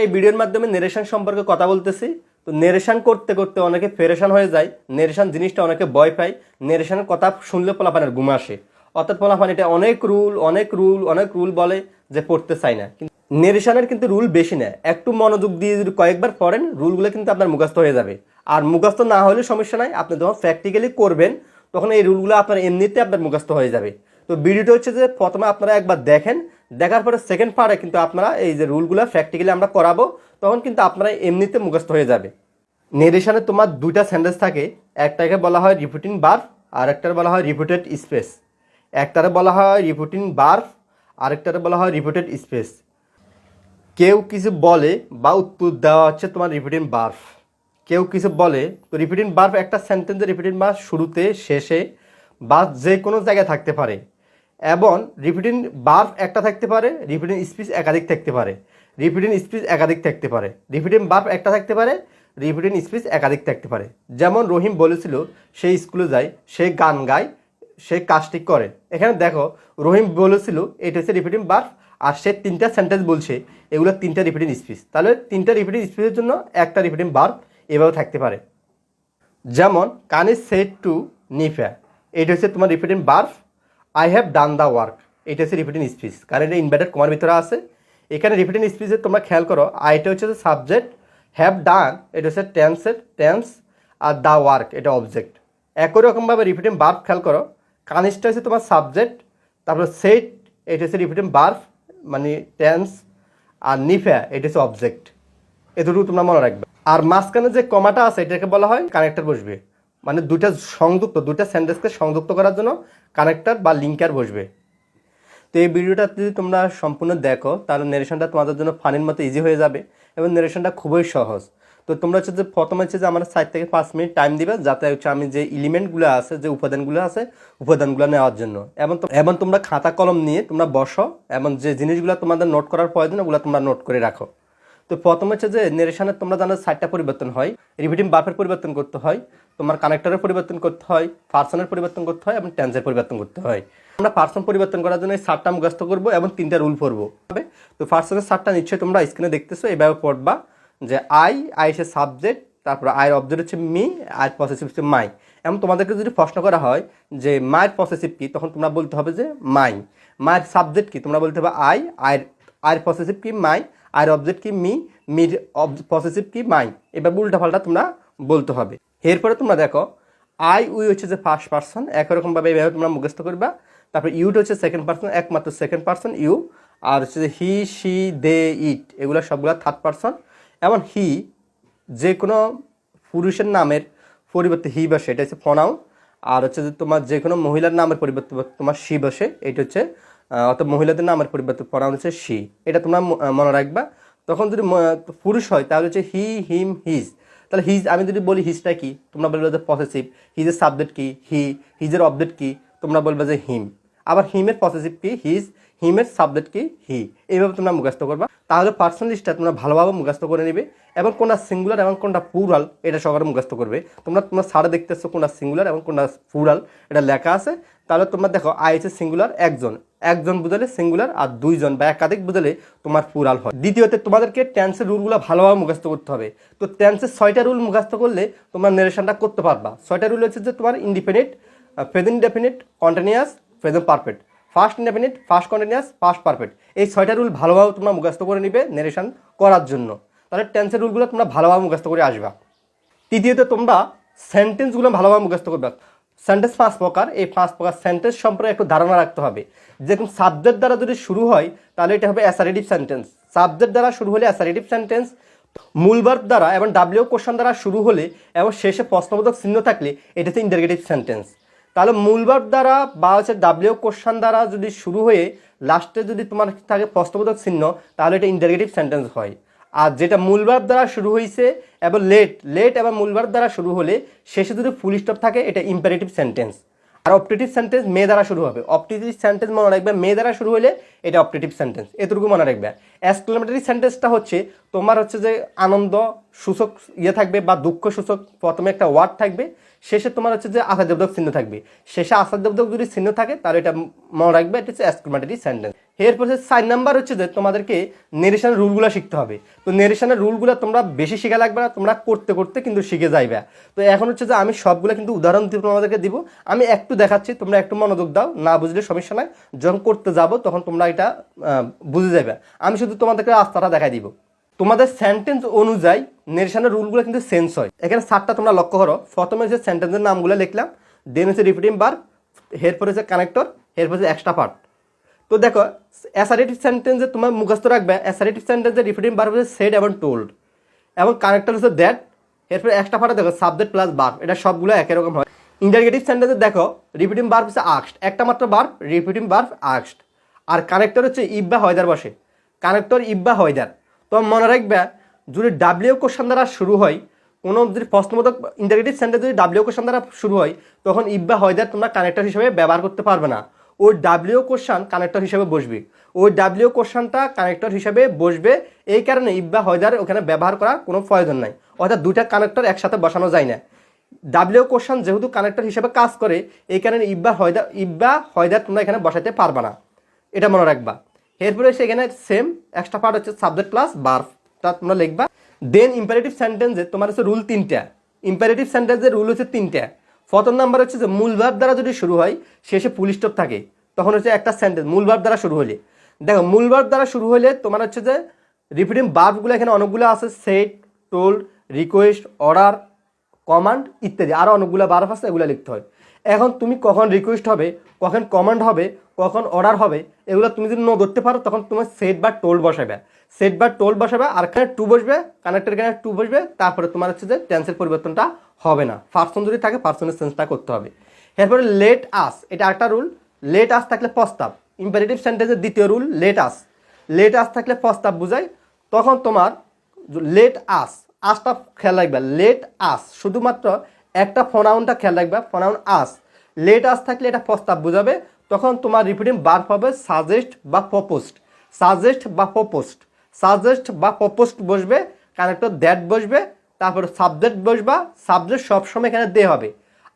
এই ভিডিওর মাধ্যমে নেরেশন সম্পর্কে কথা বলতেছি। তো নেরেশন করতে করতে অনেকে পেরেশান হয়ে যায়, নেরেশন জিনিসটা অনেকে ভয় পায়, নেরেশনের কথা শুনলে পোলাপানের ঘুম আসে, অর্থাৎ পোলাপান এটা অনেক রুল বলে যে পড়তে চায় না। কিন্তু নেরেশনের কিন্তু রুল বেশি না, একটু মনোযোগ দিয়ে যদি কয়েকবার পড়েন রুলগুলো কিন্তু আপনার মুখস্থ হয়ে যাবে। আর মুখস্থ না হলে সমস্যা নাই, আপনি যখন প্র্যাকটিক্যালি করবেন তখন এই রুলগুলো আপনার এমনিতে আপনার মুখস্থ হয়ে যাবে। তো ভিডিওটা হচ্ছে যে প্রথমে আপনারা একবার দেখেন, দেখার পরে সেকেন্ড পার্টে কিন্তু আপনারা এই যে রুলগুলো প্র্যাকটিক্যালি আমরা করাবো, তখন কিন্তু আপনারা এমনিতে মুখস্থ হয়ে যাবে। নেরেশনে তোমার দুইটা সেন্টেন্স থাকে, একটাকে বলা হয় রিপিটিং ভার্ব আর একটারে বলা হয় রিপিটেড স্পেস। একটারে বলা হয় রিপিটিং ভার্ব, আরেকটারে বলা হয় রিপিটেড স্পেস। কেউ কিছু বলে বা উত্তর দেওয়া হচ্ছে তোমার রিপিটিং ভার্ব। কেউ কিছু বলে, তো রিপিটিং ভার্ব একটা সেন্টেন্সের রিপিটিং ভার্ব শুরুতে, শেষে বা যে কোনো জায়গায় থাকতে পারে। এবং রিপিটিং ভার্ব একটা থাকতে পারে, রিপিটিং স্পিচ একাধিক থাকতে পারে। রিপিটিং স্পিচ একাধিক থাকতে পারে, রিপিটিং ভার্ব একটা থাকতে পারে, রিপিটিং স্পিচ একাধিক থাকতে পারে। যেমন রহিম বলেছিল সে স্কুলে যায়, সে গান গায়, সে কাজটি করে। এখানে দেখো রহিম বলেছিল এটা হচ্ছে রিপিটিং ভার্ব, আর সে তিনটা সেন্টেন্স বলছে, এগুলো তিনটা রিপিটিং স্পিচ। তাহলে তিনটা রিপিটিং স্পিচের জন্য একটা রিপিটিং ভার্ব এভাবে থাকতে পারে। যেমন কানি সেড টু নিফা, এটা হচ্ছে তোমার repeating verb. I have done the work, এটা হচ্ছে রিপিটিং স্পিচ, কারণ এটা ইনভার্টেড কমার ভিতরে আছে। এখানে রিপিটিং স্পিচে তোমরা খেয়াল করো, আইটা হচ্ছে সাবজেক্ট, হ্যাভ ডান এটা হচ্ছে টেন্স, আর দ্য ওয়ার্ক এটা অবজেক্ট। একই রকমভাবে রিপিটিং ভার্ব খেয়াল করো, কানিসটা হচ্ছে তোমার সাবজেক্ট, তারপরে সেট এটা হচ্ছে রিপিটিং ভার্ব মানে টেন্স, আর নিফা এটা হচ্ছে অবজেক্ট। এতটুকু তোমরা মনে রাখবে। আর মাঝখানে যে কমাটা আছে এটাকে বলা হয় কানেক্টর বসবে, মানে দুইটা সেন্টেন্সকে সংযুক্ত করার জন্য কানেক্টর বা লিঙ্কার বসবে। তো এই ভিডিওটা যদি তোমরা সম্পূর্ণ দেখো তাহলে নেরেশনটা তোমাদের জন্য ফানির মতো ইজি হয়ে যাবে এবং নেরেশনটা খুবই সহজ। তো তোমরা হচ্ছে যে প্রথমে হচ্ছে যে আমার 4 থেকে 5 মিনিট টাইম দিবে, যাতে হচ্ছে আমি যে এলিমেন্টগুলো আছে, যে উপাদানগুলো আছে, উপাদানগুলো নেওয়ার জন্য। এবং তোমরা খাতা কলম নিয়ে তোমরা বসো এবং যে জিনিসগুলো তোমাদের নোট করার প্রয়োজন ওগুলো তোমরা নোট করে রাখো। তো প্রথম হচ্ছে যে নেরেশনের তোমরা জানো 4টা পরিবর্তন হয়। রিপিটিং ভার্বের পরিবর্তন করতে হয়, তোমার কানেক্টরের পরিবর্তন করতে হয়, পার্সনের পরিবর্তন করতে হয় এবং টেন্সের পরিবর্তন করতে হয়। আমরা পার্সন পরিবর্তন করার জন্য এই 4টা মুখস্থ করবো এবং 3টা রুল পড়বো। তো পার্সনের 4টা নিশ্চয়ই তোমরা স্ক্রিনে দেখতেছো, এইভাবে পড়বা যে আই হচ্ছে সাবজেক্ট, তারপরে আয়ের অবজেক্ট হচ্ছে মি, আয়ের পসেসিভ হচ্ছে মাই। এবং তোমাদেরকে যদি প্রশ্ন করা হয় যে মায়ের পসেসিভ কি, তখন তোমরা বলতে হবে যে মাই। মায়ের সাবজেক্ট কি, তোমরা বলতে হবে আয়ের পসেসিভ কি মাই, আয়ের অবজেক্ট কি মি, মির পসেসিভ কি মাই। এবার উল্টাপাল্টা তোমরা বলতে হবে। এরপরে তোমরা দেখো উই হচ্ছে যে ফার্স্ট পার্সন, একরকমভাবে এইভাবে তোমরা মুখস্থ করবা। তারপরে ইউটা হচ্ছে সেকেন্ড পার্সন, একমাত্র সেকেন্ড পার্সন ইউ। আর হচ্ছে যে হি, শি, দে, ইট এগুলো সবগুলো থার্ড পার্সন। এবং হি যে কোনো পুরুষের নামের পরিবর্তে হি বসে, এটা হচ্ছে প্রনাউন। আর হচ্ছে যে তোমার যে কোনো মহিলার নামের পরিবর্তে তোমার শি বসে, এটা হচ্ছে অর্থাৎ মহিলাদের নামের পরিবর্তে প্রনাউন হচ্ছে শি। এটা তোমরা মনে রাখবা। তখন যদি পুরুষ হয় তাহলে হচ্ছে হি, হিম, হিজ। তাহলে হিজ আমি যদি বলি হিজটা কি, তোমরা বলবে যে পসেসিভ। হিজের সাবজেক্ট কি হিজের অবজেক্ট কি, তোমরা বলবে যে হিম। আবার হিমের পসেসিভ কি হিজ, হিমের সাবজেক্ট কি হি। এইভাবে তোমরা মুখস্থ করবা। তাহলে পার্সন লিস্টটা তোমরা ভালোভাবে মুখস্থ করে নেবে এবং কোনটা সিঙ্গুলার এবং কোনটা প্লুরাল এটা সবার মুখস্থ করবে। তোমরা সারে দেখতেছো কোনটা সিঙ্গুলার এবং কোনটা প্লুরাল এটা লেখা আছে। তাহলে তোমরা দেখো আই হচ্ছে সিঙ্গুলার, একজন বুঝালে সিঙ্গুলার, আর দুইজন বা একাধিক বুঝালে তোমার প্লুরাল হয়। দ্বিতীয়তে তোমাদেরকে টেন্সের রুলগুলো ভালোভাবে মুখস্থ করতে হবে। তো টেন্সের 6টা রুল মুখস্থ করলে তোমরা নেরেশনটা করতে পারবা। 6টা রুল হচ্ছে যে তোমার indefinite, present indefinite, continuous, present perfect, first indefinite, first continuous, past perfect. এই 6টা রুল ভালোভাবে তোমরা মুখস্থ করে নিবে নেরেশন করার জন্য। তাহলে টেন্সের রুলগুলো তোমরা ভালোভাবে মুখস্থ করে আসবা। তৃতীয়ত তোমরা সেন্টেন্সগুলো ভালোভাবে মুখস্থ করবে। সেন্টেন্স 5 প্রকার, এই 5 প্রকার সেন্টেন্স সম্পর্কে একটু ধারণা রাখতে হবে। যেরকম সাবজেক্ট দ্বারা যদি শুরু হয় তাহলে এটা হবে অ্যাসারেটিভ সেন্টেন্স। সাবজেক্ট দ্বারা শুরু হলে অ্যাসারেটিভ সেন্টেন্স। মূল ভার্ব দ্বারা এবং ডাব্লিউ কোশ্চেন দ্বারা শুরু হলে এবং শেষে প্রশ্নবোধক চিহ্ন থাকলে এটা হচ্ছে ইন্টারগেটিভ সেন্টেন্স। তাহলে মূল ভার্ব দ্বারা বা হচ্ছে ডাব্লিউ কোশ্চেন দ্বারা যদি শুরু হয়ে লাস্টে যদি তোমার থাকে প্রশ্নবোধক চিহ্ন, তাহলে এটা ইন্টারগেটিভ সেন্টেন্স হয়। আর যেটা মূল ভার্ব দ্বারা শুরু হয়েছে এবং লেট এবং মূল ভার্ব দ্বারা শুরু হলে শেষে যদি ফুল স্টপ থাকে এটা ইম্পারেটিভ সেন্টেন্স। আর অপটেটিভ সেন্টেন্স মে দ্বারা শুরু হবে। অপটেটিভ সেন্টেন্স মনে রাখবে মে দ্বারা শুরু হলে এটা অপটেটিভ সেন্টেন্স, এতটুকু মনে রাখবে। এক্সক্লেমেটরি সেন্টেন্সটা হচ্ছে তোমার হচ্ছে যে আনন্দ সূচক থাকবে বা দুঃখ সূচক, প্রথমে একটা ওয়ার্ড থাকবে, শেষে তোমার হচ্ছে যে আশাদ্যোতক চিহ্ন থাকবে। শেষে আশাদ্যোতক যদি চিহ্ন থাকে তাহলে এটা মনে রাখবে এটা হচ্ছে এক্সক্লেমেটরি সেন্টেন্স। এরপর 4 নাম্বার হচ্ছে যে তোমাদেরকে নেরেশনের রুলগুলো শিখতে হবে। তো নেরেশনের রুলগুলো তোমরা বেশি শিখা লাগবে না, তোমরা করতে করতে কিন্তু শিখে যাইবে। তো এখন হচ্ছে যে আমি সবগুলো কিন্তু উদাহরণ দিয়ে তোমাদেরকে দিব, আমি একটু দেখাচ্ছি, তোমরা একটু মনোযোগ দাও, না বুঝলে সমস্যা নাই, যখন করতে যাব তখন তোমরা এটা বুঝে যাবে। আমি শুধু তোমাদেরকে রাস্তাটা দেখাই দিব। তোমাদের সেন্টেন্স অনুযায়ী নেরেশনের রুলগুলো কিন্তু চেঞ্জ হয়। এখানে 4টা তোমরা লক্ষ্য করো। প্রথমে হচ্ছে সেন্টেন্সের নামগুলো লিখলাম, দেন হচ্ছে রিপিটিং ভার্ব, এরপর হচ্ছে কানেক্টর, এরপর হচ্ছে এক্সট্রা পার্ট। তো দেখো অ্যাসারেটিভ সেন্টেন্সে তোমার মুখস্থ রাখবে, অ্যাসারেটিভ সেন্টেন্সে রিপিটিং ভার্ব হচ্ছে সেড এবং টোল্ড, এবং কানেক্টর হচ্ছে দ্যাট, এরপর এক্সট্রা পার্টে দেখো সাবজেক্ট প্লাস ভার্ব, এটা সবগুলো একই রকম হয়। ইন্টারগেটিভ সেন্টেন্সে দেখো রিপিটিং ভার্ব হচ্ছে আস্কড, একটা মাত্র ভার্ব রিপিটিং ভার্ব আস্কড, আর কানেক্টর হচ্ছে ইফ বা হয়দার বসে, কানেক্টর ইফ বা হয়দার। তো মনে রাখবে যদি ডাব্লিউ কোশ্চেন দ্বারা শুরু হয়, কোনো যদি প্রশ্নবোধক ইন্টারগেটিভ সেন্টেন্স যদি ডাব্লিউ কোশ্চেন দ্বারা শুরু হয়, তখন ইফ বা হয়দার তোমরা কানেক্টর হিসেবে ব্যবহার করতে পারবে না। ওই ডাব্লিউ কোশ্চেন কানেক্টর হিসেবে বসবে, ওই ডাব্লিউ কোশ্চেনটা কানেক্টর হিসেবে বসবে, এই কারণে ইফ বা হয়দার ওখানে ব্যবহার করার কোনো প্রয়োজন নাই, অর্থাৎ দুইটা কানেক্টর একসাথে বসানো যায় না। ডাব্লিউ কোশ্চেন যেহেতু কানেক্টর হিসেবে কাজ করে, এই কারণে ইফ বা হয়দার তোমরা এখানে বসাতে পারবে না, এটা মনে রাখবা। এরপরে সেখানে সেম এক্সট্রা পার্ট হচ্ছে সাবজেক্ট প্লাস ভার্বটা তোমরা লিখবা। দেন ইম্পারেটিভ সেন্টেন্সে তোমার হচ্ছে রুল 3টা। ইম্পারেটিভ সেন্টেন্সের রুল হচ্ছে 3টা। প্রথম নাম্বার হচ্ছে যে মূল ভার্ব দ্বারা যদি শুরু হয়, শেষে ফুল স্টপ থাকে, তখন হচ্ছে একটা সেন্টেন্স মূল ভার্ব দ্বারা শুরু হলে। দেখো মূল ভার্ব দ্বারা শুরু হলে তোমার হচ্ছে যে রিপিটিং ভার্বগুলো এখানে অনেকগুলো আছে, said, told, request, order, command ইত্যাদি, আরও অনেকগুলো ভার্ব আছে, এগুলো লিখতে হয়। এখন তুমি কখন রিকোয়েস্ট হবে, কখন কমান্ড হবে, কখন অর্ডার হবে, এগুলো তুমি যদি ধরতে পারো, তখন তোমার সেট বা টোল্ড বসাবে, সেট বা টোল্ড বসাবে, আর এখানে টু বসবে, কানেক্টের এখানে টু বসবে, তারপরে তোমার হচ্ছে যে টেন্সের পরিবর্তনটা হবে না, পার্সন যদি থাকে পার্সনের সেন্সটা করতে হবে। এরপরে লেট আস, এটা একটা রুল। লেট আস থাকলে প্রস্তাব, ইম্পারেটিভ সেন্টেন্সের দ্বিতীয় rule let us. Let us থাকলে প্রস্তাব বুঝায়, তখন তোমার লেট আস, আসটা খেয়াল রাখবে, লেট আস শুধুমাত্র একটা ফোনাউনটা খেয়াল রাখবে, ফোনাউন আস। লেট আস থাকলে এটা প্রস্তাব বুঝাবে, তখন তোমার রিপিটিং ভার্ব হবে সাজেস্ট বা প্রপোজড, সাজেস্ট বা প্রপোজড, সাজেস্ট বা প্রপোজড বসবে, কানেক্টর দ্যাট বসবে, তারপর সাবজেক্ট বসবা, সাবজেক্ট সবসময় এখানে দে হবে,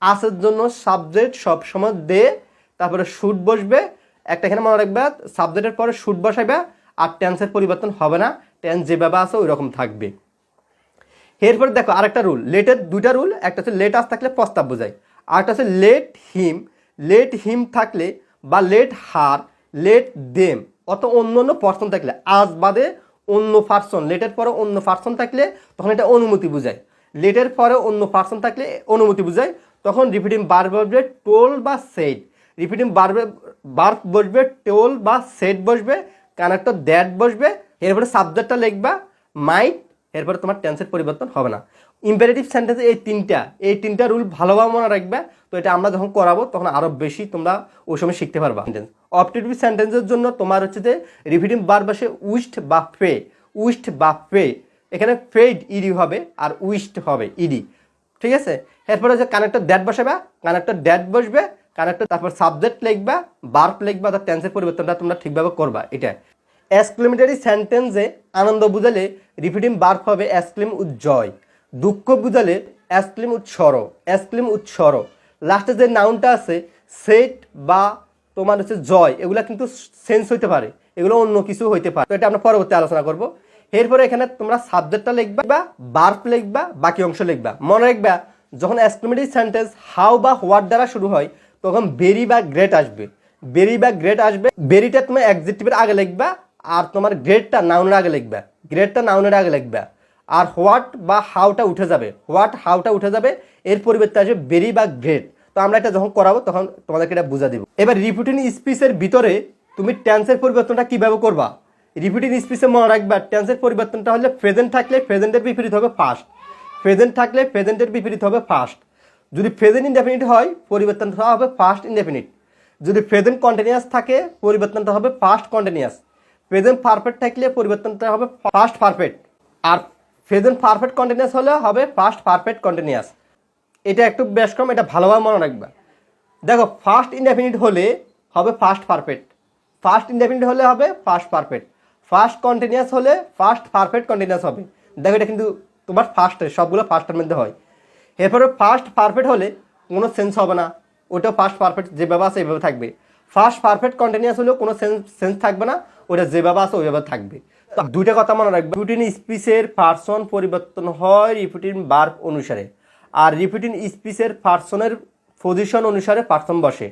আসের জন্য সাবজেক্ট সবসময় দে, তারপরে শুড বসবে, একটা এখানে মনে রাখবে সাবজেক্টের পরে শুড বসাবে, আর টেন্সের পরিবর্তন হবে না, টেন্স যেভাবে আছে ওই রকম থাকবে। এরপর দেখো আরেকটা রুল, লেটের দুইটা রুল, একটা হচ্ছে লেট আস থাকলে প্রস্তাব বোঝায়, আরেকটা হচ্ছে লেট হিম। লেট হিম থাকলে বা লেট হার, লেট দেম, অত অন্য অন্য পার্সন থাকলে, আজ বাদে অন্য পার্সন, লেটের পরে অন্য পার্সন থাকলে তখন এটা অনুমতি বোঝায়। লেটের পরে অন্য পার্সন থাকলে অনুমতি বোঝায়, তখন রিপিটিং ভার্ব বসবে টোল বা সেড, রিপিটিং ভার্ব বসবে টোল বা সেড বসবে, কানেক্টর দ্যাট বসবে, এরপরে সাবজেক্টটা লিখবা মাইট, এরপরে তোমার টেন্সের পরিবর্তন হবে না। ইম্পারেটিভ সেন্টেন্সে এই তিনটা রুল ভালোভাবে মনে রাখবে, তো এটা আমরা যখন করাবো তখন আরও বেশি তোমরা ওই সময় শিখতে পারবা। অপটেটিভ সেন্টেন্সের জন্য তোমার হচ্ছে যে রিপিটিং ভার্ব আসে উইস্ট বা পে, উইস্ট বা পে, এখানে পেইড ইডি হবে আর উইস্ট হবে ইডি, ঠিক আছে। এরপরে হচ্ছে কানেক্টর দ্যাট বসাবে, কানেক্টর দ্যাট বসবে, কানেক্টর তারপর সাবজেক্ট লিখবা, ভার্ব লিখবা, তার টেন্সের পরিবর্তনটা তোমরা ঠিকভাবে করবা। এটা এক্সক্লেমেটরি সেন্টেন্সে আনন্দ বুঝালে রিপিটিং ভার্ব হবে এক্সক্লেম উইথ জয়, দুঃখ বুঝালে exclaim with sorrow, exclaim with sorrow. লাস্টে যে নাউনটা আছে সেট বা তোমার হচ্ছে জয়, এগুলো কিন্তু সেন্স হইতে পারে, এগুলো অন্য কিছু হইতে পারে, তো এটা আমরা পরবর্তী আলোচনা করব। এরপরে এখানে তোমরা সাবজেক্টটা লিখবা, ভার্ব লিখবা, বাকি অংশ লিখবা। মনে রাখবা যখন এক্সক্লেমেটরি সেন্টেন্স হাউ বা হোয়াট দ্বারা শুরু হয়, তখন ভেরি বা গ্রেট আসবে, ভেরি বা গ্রেট আসবে। ভেরিটা তুমি অ্যাডজেক্টিভের আগে লিখবা, আর তোমার গ্রেটটা নাউনের আগে লিখবা, গ্রেটটা নাউনের আগে লিখবা, আর হোয়াট বা হাউটা উঠে যাবে, হোয়াট হাউটা উঠে যাবে, এর পরিবর্তে আসবে ভেরি বা গ্রেট। তো আমরা এটা যখন করাবো তখন তোমাদেরকে এটা বুঝা দিব। এবার রিপিটিং স্পিচের ভিতরে তুমি টেন্সের পরিবর্তনটা কিভাবে করবা। রিপিটিং স্পিচে মনে রাখবা টেন্সের পরিবর্তনটা হলে প্রেজেন্ট থাকলে প্রেজেন্টের বিপরীত হবে ফার্স্ট, প্রেজেন্ট থাকলে প্রেজেন্টের বিপরীত হবে ফার্স্ট। যদি প্রেজেন্ট ইনডেফিনিট হয় পরিবর্তনটা হবে ফার্স্ট ইনডেফিনিট, যদি প্রেজেন্ট কন্টিনিউয়াস থাকে পরিবর্তনটা হবে ফার্স্ট কন্টিনিউয়াস, প্রেজেন্ট পারফেক্ট থাকলে পরিবর্তনটা হবে ফার্স্ট পারফেক্ট, আর প্রেজেন্ট পারফেক্ট কন্টিনিউয়াস হলে হবে ফার্স্ট পারফেক্ট কন্টিনিউয়াস। এটা একটু বেশ কম, এটা ভালোভাবে মনে রাখবা। দেখো ফার্স্ট ইনডেফিনিট হলে হবে ফার্স্ট পারফেক্ট, ফার্স্ট ইনডেফিনিট হলে হবে ফার্স্ট পারফেক্ট, ফার্স্ট কন্টিনিউয়াস হলে ফার্স্ট পারফেক্ট কন্টিনিউয়াস হবে। দেখো এটা কিন্তু তোমার ফার্স্টের, সবগুলো ফার্স্টের মধ্যে হয়। এরপরে ফার্স্ট পারফেক্ট হলে কোনো সেন্স হবে না, ওটাও ফার্স্ট পারফেক্ট যেভাবে আছে এইভাবে থাকবে। ফার্স্ট পারফেক্ট কন্টিনিউয়াস হলেও কোনো সেন্স থাকবে না, ওটা যেভাবে আছে ওইভাবে থাকবে। তো দুইটা কথা মনে রাখবে, রিপিটিং স্পিচের পার্সন পরিবর্তন হয় রিপিটিং ভার্ব অনুসারে, আর রিপিটিং স্পিচের পার্সনের পজিশন অনুসারে পার্সন বসে।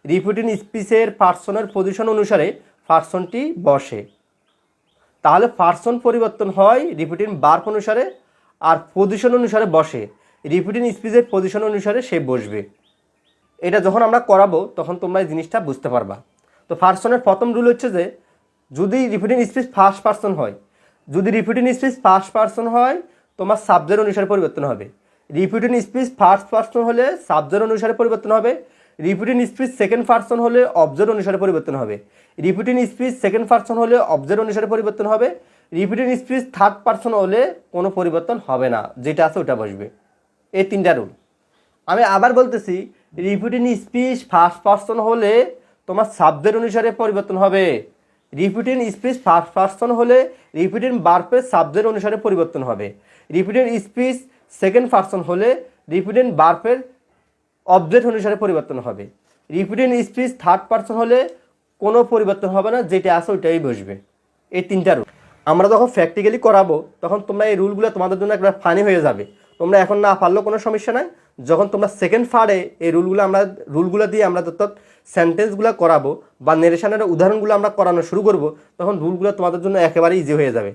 রিপিটিং স্পিচের পার্সনের পজিশন অনুসারে পার্সনটি বসে। তাহলে পার্সন পরিবর্তন হয় রিপিটিং ভার্ব অনুসারে আর পজিশন অনুসারে বসে। রিপিটিং স্পিচের পজিশন অনুসারে সে বসবে। এটা যখন আমরা করাবো তখন তোমরা এই জিনিসটা বুঝতে পারবা। তো পার্সনের প্রথম রুল হচ্ছে যে যদি রিপিটিং স্পিচ ফার্স্ট পার্সন হয়, যদি রিপিটিং স্পিচ ফার্স্ট পার্সন হয় তোমার সাবজেক্ট অনুসারে পরিবর্তন হবে। রিপিটিং স্পিচ ফার্স্ট পার্সন হলে সাবজেক্ট অনুসারে পরিবর্তন হবে। রিপিটিং স্পিচ সেকেন্ড পার্সন হলে অবজেক্ট অনুসারে পরিবর্তন হবে। রিপিটিং স্পিচ সেকেন্ড পার্সন হলে অবজেক্ট অনুসারে পরিবর্তন হবে। রিপিটিং স্পিচ থার্ড পার্সন হলে কোনো পরিবর্তন হবে না, যেটা আছে ওটা বসবে। এই তিনটা রুল আমি আবার বলতেছি। রিপিটিং স্পিচ ফার্স্ট পার্সন হলে তোমার সাবজেক্ট অনুসারে পরিবর্তন হবে। রিপিটিং স্পিচ ফার্স্ট পার্সন হলে রিপিটিং ভার্বের সাবজেক্ট অনুসারে পরিবর্তন হবে। রিপিটিং স্পিচ সেকেন্ড পার্সন হলে রিপিটিং ভার্বের অবজেক্ট অনুসারে পরিবর্তন হবে। রিপিটিং স্পিচ থার্ড পার্সন হলে কোনো পরিবর্তন হবে না, যেটা আছে ওইটাই বসবে। এই তিনটা রুল আমরা যখন প্র্যাকটিক্যালি করাবো তখন তোমরা এই রুলগুলো তোমাদের জন্য একবার ফানি হয়ে যাবে। তোমরা এখন না পারলেও কোনো সমস্যা নাই, যখন তোমরা সেকেন্ড পার্টে এই রুলগুলো দিয়ে আমরা অর্থাৎ সেন্টেন্সগুলো করাবো বা নেরেশনের উদাহরণগুলো আমরা করানো শুরু করব, তখন রুলগুলো তোমাদের জন্য একেবারে ইজি হয়ে যাবে।